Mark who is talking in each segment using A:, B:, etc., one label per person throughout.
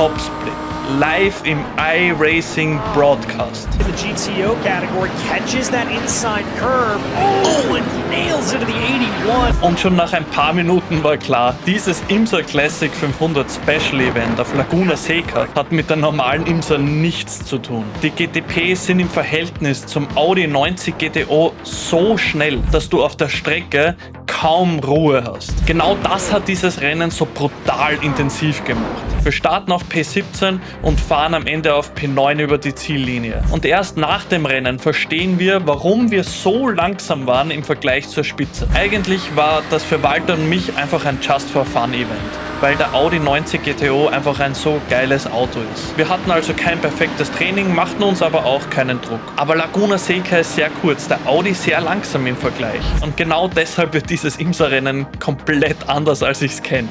A: Topsplit. Live im iRacing Broadcast.
B: In the GTO category, catches that inside curve. Oh, and nails into the 81.
A: Und schon nach ein paar Minuten war klar, dieses IMSA Classic 500 Special Event auf Laguna Seca hat mit der normalen IMSA nichts zu tun. Die GTPs sind im Verhältnis zum Audi 90 GTO so schnell, dass du auf der Strecke kaum Ruhe hast. Genau das hat dieses Rennen so brutal intensiv gemacht. Wir starten auf P17 und fahren am Ende auf P9 über die Ziellinie. Und erst nach dem Rennen verstehen wir, warum wir so langsam waren im Vergleich zur Spitze. Eigentlich war das für Walter und mich einfach ein Just-for-Fun-Event, weil der Audi 90 GTO einfach ein so geiles Auto ist. Wir hatten also kein perfektes Training, machten uns aber auch keinen Druck. Aber Laguna Seca ist sehr kurz, der Audi sehr langsam im Vergleich. Und genau deshalb wird dieses IMSA-Rennen komplett anders, als ich es kenne.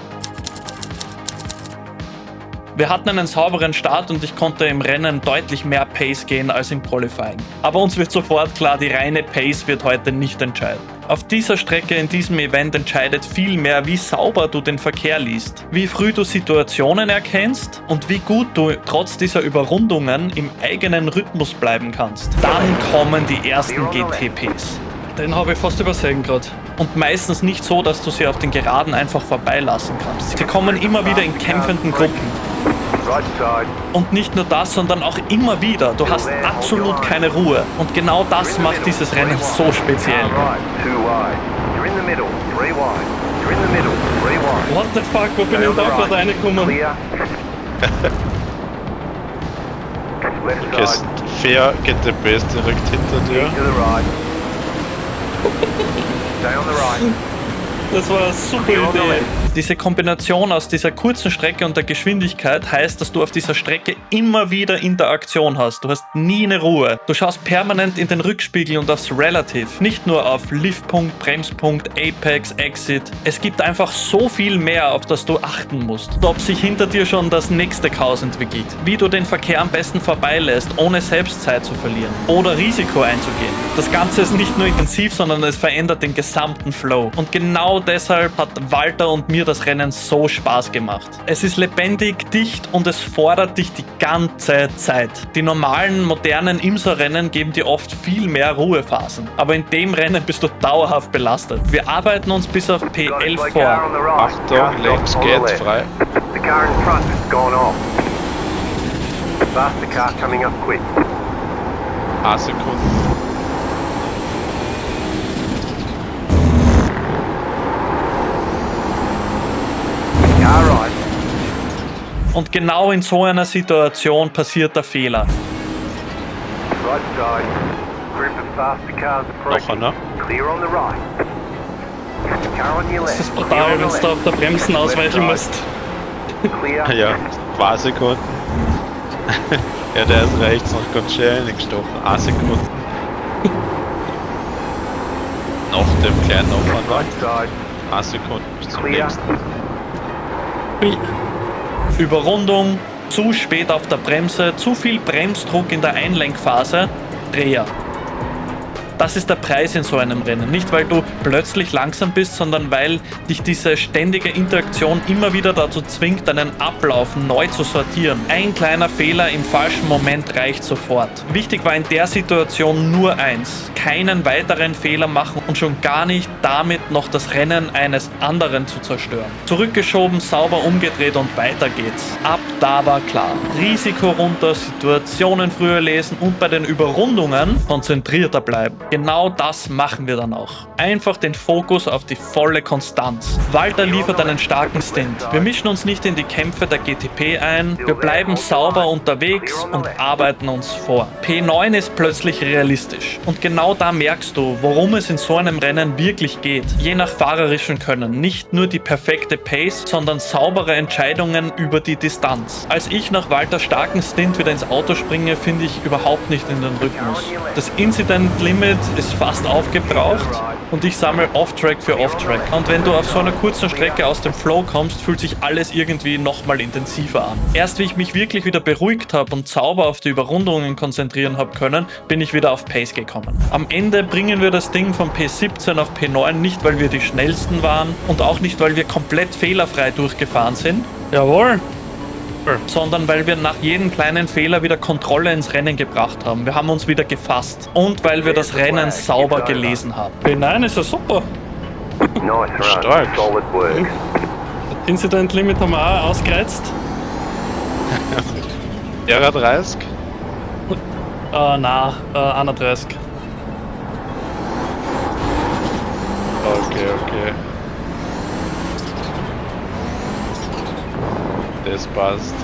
A: Wir hatten einen sauberen Start und ich konnte im Rennen deutlich mehr Pace gehen als im Qualifying. Aber uns wird sofort klar, die reine Pace wird heute nicht entscheiden. Auf dieser Strecke in diesem Event entscheidet viel mehr, wie sauber du den Verkehr liest, wie früh du Situationen erkennst und wie gut du trotz dieser Überrundungen im eigenen Rhythmus bleiben kannst. Dann kommen die ersten GTPs. Den habe ich fast übersehen gerade. Und meistens nicht so, dass du sie auf den Geraden einfach vorbeilassen kannst. Sie kommen immer wieder in kämpfenden Gruppen. Und nicht nur das, sondern auch immer wieder. Du hast absolut keine Ruhe. Und genau das macht dieses Rennen so speziell. What the fuck, wo bin ich da gerade reingekommen?
C: Okay, fair GTPs direkt hinter dir.
A: Das war eine super Idee. Diese Kombination aus dieser kurzen Strecke und der Geschwindigkeit heißt, dass du auf dieser Strecke immer wieder Interaktion hast. Du hast nie eine Ruhe. Du schaust permanent in den Rückspiegel und aufs Relative. Nicht nur auf Liftpunkt, Bremspunkt, Apex, Exit. Es gibt einfach so viel mehr, auf das du achten musst. Ob sich hinter dir schon das nächste Chaos entwickelt. Wie du den Verkehr am besten vorbeilässt, ohne selbst Zeit zu verlieren. Oder Risiko einzugehen. Das Ganze ist nicht nur intensiv, sondern es verändert den gesamten Flow. Und genau deshalb hat Walter und mir das Rennen so Spaß gemacht. Es ist lebendig, dicht und es fordert dich die ganze Zeit. Die normalen, modernen IMSA-Rennen geben dir oft viel mehr Ruhephasen. Aber in dem Rennen bist du dauerhaft belastet. Wir arbeiten uns bis auf P11 vor.
C: Achtung, links geht frei. Sekunden.
A: Und genau in so einer Situation passiert der Fehler.
C: Noch einer.
A: Das ist brutal, wenn du da auf der Bremsen ausweichen musst.
C: Ja, paar Sekunden. Ja, der ist rechts noch ganz schön reingestochen. 1 Sekunden. Noch dem kleinen Aufwand. 1 Sekunden bis zum nächsten.
A: Überrundung, zu spät auf der Bremse, zu viel Bremsdruck in der Einlenkphase, Dreher. Das ist der Preis in so einem Rennen. Nicht, weil du plötzlich langsam bist, sondern weil dich diese ständige Interaktion immer wieder dazu zwingt, deinen Ablauf neu zu sortieren. Ein kleiner Fehler im falschen Moment reicht sofort. Wichtig war in der Situation nur eins: keinen weiteren Fehler machen und schon gar nicht damit noch das Rennen eines anderen zu zerstören. Zurückgeschoben, sauber umgedreht und weiter geht's. Ab da war klar: Risiko runter, Situationen früher lesen und bei den Überrundungen konzentrierter bleiben. Genau das machen wir dann auch. Einfach den Fokus auf die volle Konstanz. Walter liefert einen starken Stint. Wir mischen uns nicht in die Kämpfe der GTP ein, wir bleiben sauber unterwegs und arbeiten uns vor. P9 ist plötzlich realistisch. Und genau da merkst du, worum es in so einem Rennen wirklich geht. Je nach fahrerischem Können. Nicht nur die perfekte Pace, sondern saubere Entscheidungen über die Distanz. Als ich nach Walters starken Stint wieder ins Auto springe, finde ich überhaupt nicht in den Rhythmus. Das Incident Limit ist fast aufgebraucht und ich sammle Off-Track für Off-Track. Und wenn du auf so einer kurzen Strecke aus dem Flow kommst, fühlt sich alles irgendwie nochmal intensiver an. Erst wie ich mich wirklich wieder beruhigt habe und sauber auf die Überrundungen konzentrieren habe können, bin ich wieder auf Pace gekommen. Am Ende bringen wir das Ding von P17 auf P9 nicht, weil wir die schnellsten waren und auch nicht, weil wir komplett fehlerfrei durchgefahren sind. Jawohl! sondern weil wir nach jedem kleinen Fehler wieder Kontrolle ins Rennen gebracht haben. Wir haben uns wieder gefasst und weil wir das Rennen sauber gelesen haben. Nein, ist ja super.
C: Stark.
A: Incident Limit haben wir auch ausgereizt.
C: Ja, 30.
A: Nein, 31.
C: Okay. Das passt.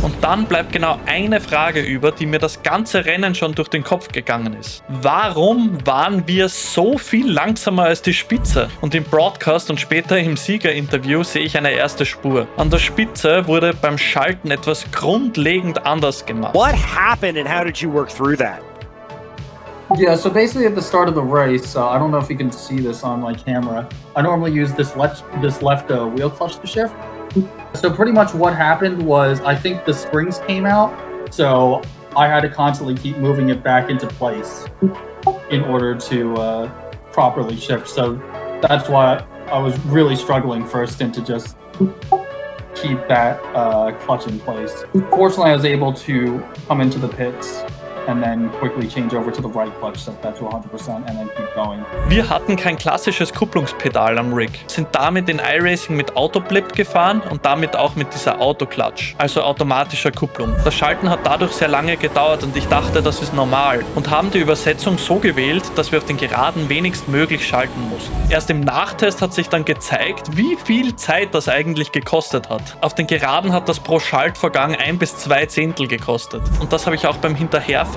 A: Und dann bleibt genau eine Frage über, die mir das ganze Rennen schon durch den Kopf gegangen ist. Warum waren wir so viel langsamer als die Spitze? Und im Broadcast und später im Siegerinterview sehe ich eine erste Spur. An der Spitze wurde beim Schalten etwas grundlegend anders gemacht.
B: What happened and how did you work through that?
D: Yeah, so basically at the start of the race, I don't know if you can see this on my camera. I normally use this left wheel clutch to shift. So pretty much what happened was I think the springs came out, so I had to constantly keep moving it back into place in order to properly shift. So that's why I was really struggling for a stint to just keep that clutch in place. Fortunately, I was able to come into the pits and then quickly change over to the right clutch, set that to 100% and then keep going.
A: Wir hatten kein klassisches Kupplungspedal am Rig, sind damit in iRacing mit Autoblip gefahren und damit auch mit dieser Autoclutch, also automatischer Kupplung. Das Schalten hat dadurch sehr lange gedauert und ich dachte, das ist normal und haben die Übersetzung so gewählt, dass wir auf den Geraden wenigstmöglich schalten mussten. Erst im Nachtest hat sich dann gezeigt, wie viel Zeit das eigentlich gekostet hat. Auf den Geraden hat das pro Schaltvorgang 1 bis 2 Zehntel gekostet und das habe ich auch beim Hinterherfahren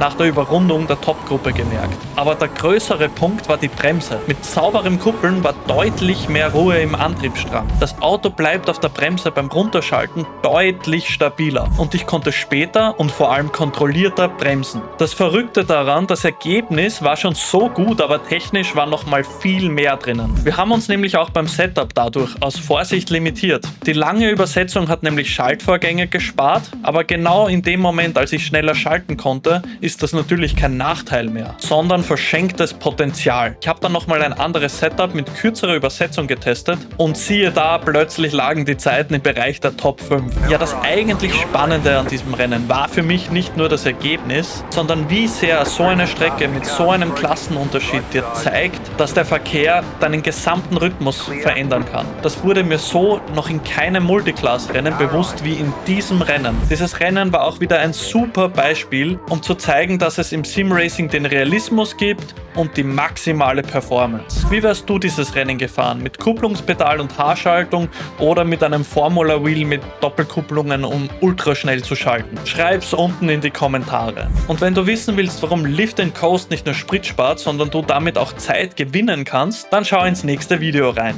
A: nach der Überrundung der Topgruppe gemerkt. Aber der größere Punkt war die Bremse. Mit sauberem Kuppeln war deutlich mehr Ruhe im Antriebsstrang. Das Auto bleibt auf der Bremse beim Runterschalten deutlich stabiler und ich konnte später und vor allem kontrollierter bremsen. Das Verrückte daran, das Ergebnis war schon so gut, aber technisch war noch mal viel mehr drinnen. Wir haben uns nämlich auch beim Setup dadurch aus Vorsicht limitiert. Die lange Übersetzung hat nämlich Schaltvorgänge gespart, aber genau in dem Moment, als ich schneller schalten konnte, ist das natürlich kein Nachteil mehr, sondern verschenktes Potenzial. Ich habe dann nochmal ein anderes Setup mit kürzerer Übersetzung getestet und siehe da, plötzlich lagen die Zeiten im Bereich der Top 5. Ja, das eigentlich Spannende an diesem Rennen war für mich nicht nur das Ergebnis, sondern wie sehr so eine Strecke mit so einem Klassenunterschied dir zeigt, dass der Verkehr deinen gesamten Rhythmus verändern kann. Das wurde mir so noch in keinem Multiclass-Rennen bewusst wie in diesem Rennen. Dieses Rennen war auch wieder ein super Beispiel, um zu zeigen, dass es im Simracing den Realismus gibt und die maximale Performance. Wie wärst du dieses Rennen gefahren? Mit Kupplungspedal und Haarschaltung oder mit einem Formula Wheel mit Doppelkupplungen, um ultraschnell zu schalten? Schreib's unten in die Kommentare. Und wenn du wissen willst, warum Lift & Coast nicht nur Sprit spart, sondern du damit auch Zeit gewinnen kannst, dann schau ins nächste Video rein.